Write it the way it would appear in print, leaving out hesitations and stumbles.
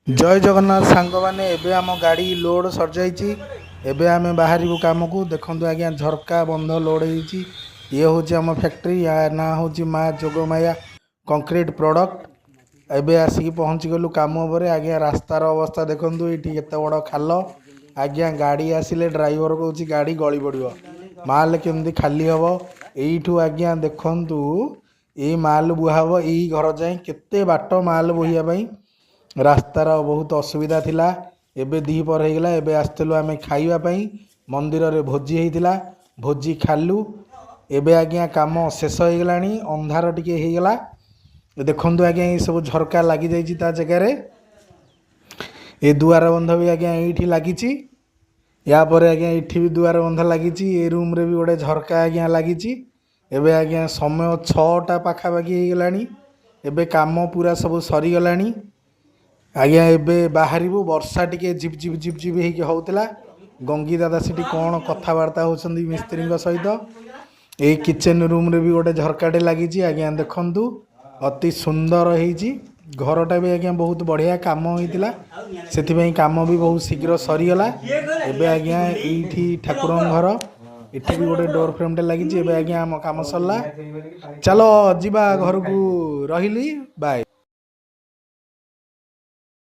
जय जगन्नाथ सांग मैंने एबे आम गाड़ी लोड सरजाई एबे आम बाहर काम को देखु आज्ञा झरका बंध लोड हो ये हूँ आम फैक्ट्री या ना हूँ माँ जोगमाया कंक्रीट प्रोडक्ट एबे आसिक पहुँची गलु कम पर आज्ञा रास्तार अवस्था देखूँ ये केते बड़ खाल आज्ञा गाड़ी आसिले ड्राइवर कौच गाड़ी गली पड़ो माल केमती खाली हम यू आज्ञा देखु ये माल बुहाव यही घर जाए केते बाट माल बोहियापाई रास्तार बहुत असुविधा थिला। एबे दीपर हो गला एबे आसलु आम खाइबापी मंदिर रे भोजी होता भोजी खालु एबे आज्ञा काम शेष हो गला अंधार टिके हो गला देखु आज्ञा ये सब झरका लगी जा जगार ये दुआर बंध भी आज्ञा ये लगी यापर आज्ञा ये भी दुआर बंध लगी ये रूम रे भी गोटे झरका आज्ञा लगी एबे आज्ञा समय 6टा पाखापाखि हो गला एबे काम पूरा सब सरीगला आज्ञा एबे बाहर वर्षा टिके झिप झिप झिप झिप होता गंगी दादा से कौन कथबार्ता होती मिस्त्री सहित ये किचेन रूम रे भी गोटे झरकाटे लगी आज्ञा देखु अति सुंदर होती घरटा भी आज्ञा बहुत बढ़िया काम होता से काम भी बहुत शीघ्र सरीगला एबे आज्ञा ये ठाकुर घर इठी भी गोटे डोर फ्रेम टे लगी आज्ञा आम काम सरला चलो जीवा घर को रही बाय।